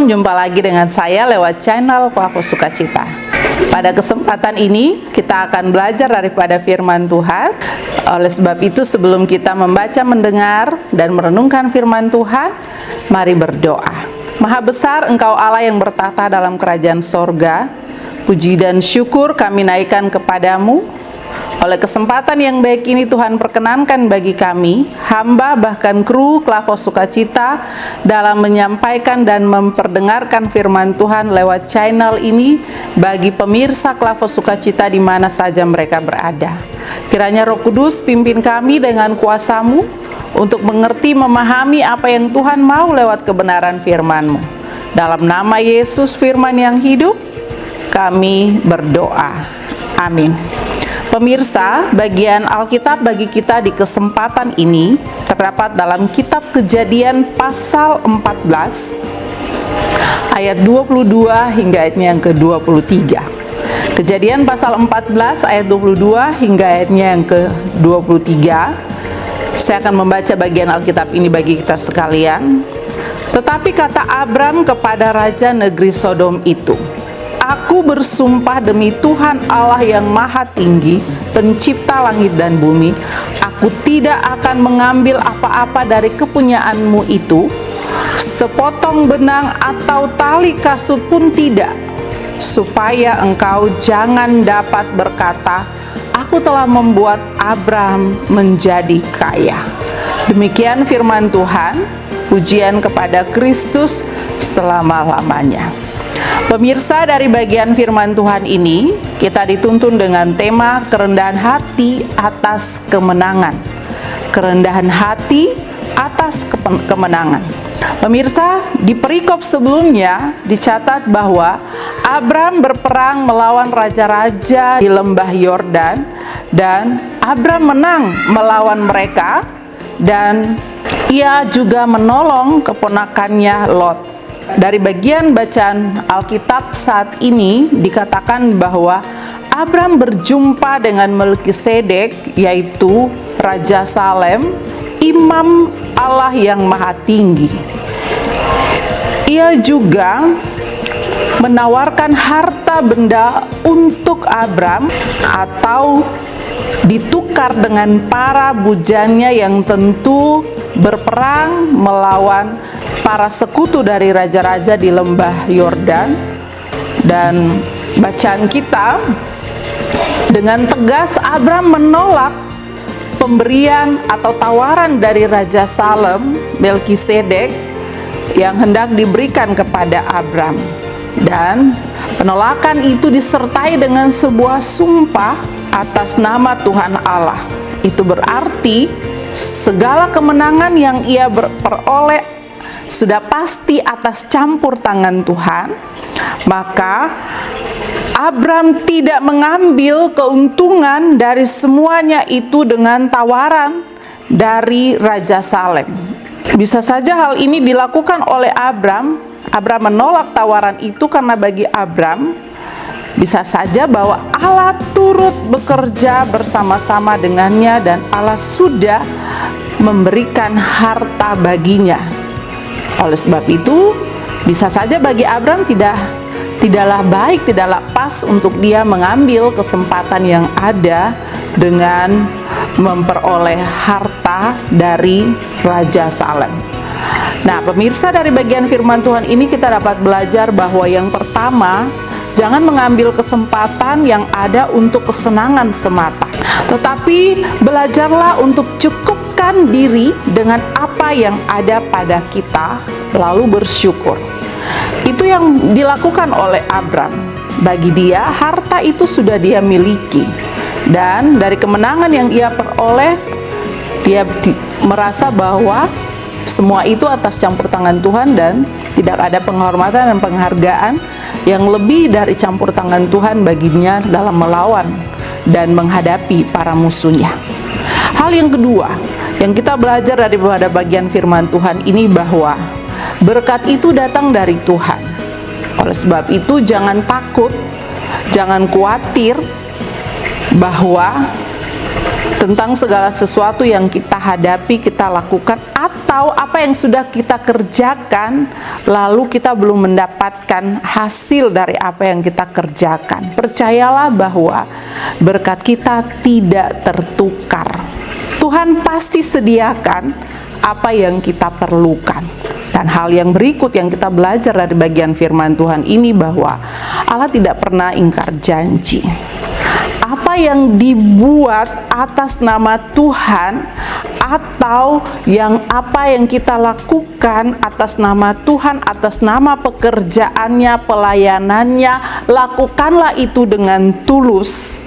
Shalom, jumpa lagi dengan saya lewat channel Klavo Sukacita. Pada kesempatan ini kita akan belajar daripada firman Tuhan. Oleh sebab itu sebelum kita membaca, mendengar, dan merenungkan firman Tuhan, mari berdoa. Maha besar Engkau Allah yang bertata dalam kerajaan sorga. Puji dan syukur kami naikkan kepadamu. Oleh kesempatan yang baik ini Tuhan perkenankan bagi kami, hamba bahkan kru Klavo Sukacita dalam menyampaikan dan memperdengarkan firman Tuhan lewat channel ini bagi pemirsa Klavo Sukacita di mana saja mereka berada. Kiranya Roh Kudus pimpin kami dengan kuasa-Mu untuk mengerti, memahami apa yang Tuhan mau lewat kebenaran firman-Mu. Dalam nama Yesus firman yang hidup, kami berdoa. Amin. Pemirsa, bagian Alkitab bagi kita di kesempatan ini terdapat dalam kitab Kejadian pasal 14 ayat 22 hingga ayatnya yang ke-23. Kejadian pasal 14 ayat 22 hingga ayatnya yang ke-23. Saya akan membaca bagian Alkitab ini bagi kita sekalian. Tetapi kata Abram kepada raja negeri Sodom itu, "Aku bersumpah demi Tuhan Allah yang Maha Tinggi, pencipta langit dan bumi, aku tidak akan mengambil apa-apa dari kepunyaanmu itu, sepotong benang atau tali kasut pun tidak, supaya engkau jangan dapat berkata, aku telah membuat Abram menjadi kaya." Demikian firman Tuhan. Pujian kepada Kristus selama-lamanya. Pemirsa, dari bagian firman Tuhan ini kita dituntun dengan tema kerendahan hati atas kemenangan. Kerendahan hati atas kemenangan. Pemirsa, di perikop sebelumnya dicatat bahwa Abram berperang melawan raja-raja di lembah Yordan dan Abram menang melawan mereka, dan ia juga menolong keponakannya Lot. Dari bagian bacaan Alkitab saat ini dikatakan bahwa Abram berjumpa dengan Melkisedek, yaitu Raja Salem, Imam Allah yang Maha Tinggi. Ia juga menawarkan harta benda untuk Abram atau ditukar dengan para bujannya yang tentu berperang melawan para sekutu dari raja-raja di lembah Yordan. Dan bacaan kita, dengan tegas Abram menolak pemberian atau tawaran dari Raja Salem, Melkisedek, yang hendak diberikan kepada Abram. Dan penolakan itu disertai dengan sebuah sumpah atas nama Tuhan Allah. Itu berarti segala kemenangan yang ia peroleh sudah pasti atas campur tangan Tuhan. Maka Abram tidak mengambil keuntungan dari semuanya itu dengan tawaran dari Raja Salem. Bisa saja hal ini dilakukan oleh Abram. Abram menolak tawaran itu karena bagi Abram bisa saja bahwa Allah turut bekerja bersama-sama dengannya dan Allah sudah memberikan harta baginya. Oleh sebab itu, bisa saja bagi Abram tidaklah baik, tidaklah pas untuk dia mengambil kesempatan yang ada dengan memperoleh harta dari Raja Salem. Nah, pemirsa, dari bagian firman Tuhan ini kita dapat belajar bahwa yang pertama, jangan mengambil kesempatan yang ada untuk kesenangan semata, tetapi belajarlah untuk cukupkan diri dengan apa yang ada pada kita, lalu bersyukur. Itu yang dilakukan oleh Abram. Bagi dia, harta itu sudah dia miliki. Dan dari kemenangan yang ia peroleh, dia merasa bahwa semua itu atas campur tangan Tuhan dan tidak ada penghormatan dan penghargaan yang lebih dari campur tangan Tuhan baginya dalam melawan dan menghadapi para musuhnya. Hal yang kedua yang kita belajar daripada bagian firman Tuhan ini bahwa berkat itu datang dari Tuhan. Oleh sebab itu jangan takut, jangan khawatir bahwa tentang segala sesuatu yang kita hadapi, kita lakukan, atau atau apa yang sudah kita kerjakan lalu kita belum mendapatkan hasil dari apa yang kita kerjakan. Percayalah bahwa berkat kita tidak tertukar. Tuhan pasti sediakan apa yang kita perlukan. Dan hal yang berikut yang kita belajar dari bagian firman Tuhan ini bahwa Allah tidak pernah ingkar janji. Apa yang dibuat atas nama Tuhan atau apa yang kita lakukan atas nama Tuhan, atas nama pekerjaannya, pelayanannya, lakukanlah itu dengan tulus,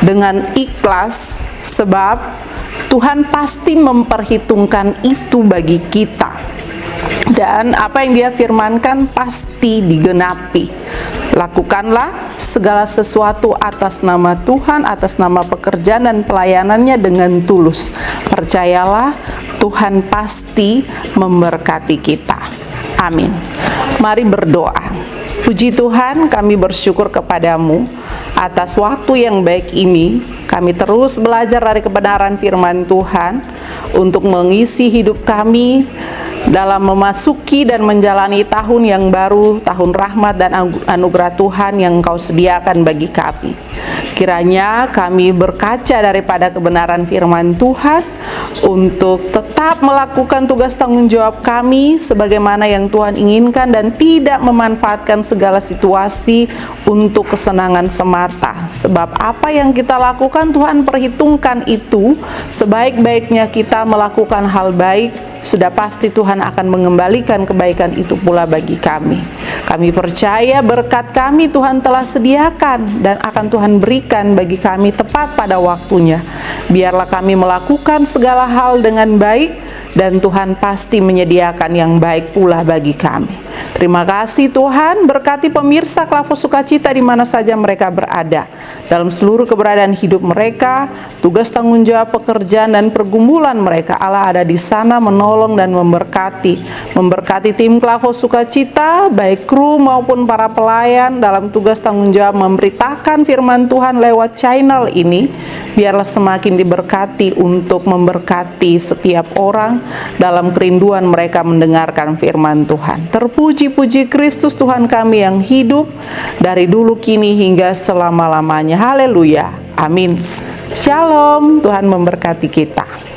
dengan ikhlas, sebab Tuhan pasti memperhitungkan itu bagi kita. Dan apa yang Dia firmankan pasti digenapi. Lakukanlah segala sesuatu atas nama Tuhan, atas nama pekerjaan dan pelayanannya dengan tulus. Percayalah, Tuhan pasti memberkati kita. Amin. Mari berdoa. Puji Tuhan, kami bersyukur kepadamu atas waktu yang baik ini. Kami terus belajar dari kebenaran firman Tuhan untuk mengisi hidup kami dalam memasuki dan menjalani tahun yang baru, tahun rahmat dan anugerah Tuhan yang Engkau sediakan bagi kami. Kiranya kami berkaca daripada kebenaran firman Tuhan untuk tetap melakukan tugas tanggung jawab kami sebagaimana yang Tuhan inginkan dan tidak memanfaatkan segala situasi untuk kesenangan semata. Sebab apa yang kita lakukan Tuhan perhitungkan itu, sebaik-baiknya kita melakukan hal baik, sudah pasti Tuhan akan mengembalikan kebaikan itu pula bagi kami. Kami percaya berkat kami Tuhan telah sediakan dan akan Tuhan berikan bagi kami tepat pada waktunya. Biarlah kami melakukan segala hal dengan baik dan Tuhan pasti menyediakan yang baik pula bagi kami. Terima kasih Tuhan, berkati pemirsa Klavo Sukacita di mana saja mereka berada. Dalam seluruh keberadaan hidup mereka, tugas tanggung jawab pekerjaan dan pergumulan mereka, Allah ada di sana menolong dan memberkati. Memberkati tim Klavo Sukacita, baik kru maupun para pelayan dalam tugas tanggung jawab memberitakan firman Tuhan lewat channel ini. Biarlah semakin diberkati untuk memberkati setiap orang dalam kerinduan mereka mendengarkan firman Tuhan. Terpuji-puji Kristus Tuhan kami yang hidup dari dulu kini hingga selama-lamanya. Haleluya. Amin. Shalom. Tuhan memberkati kita.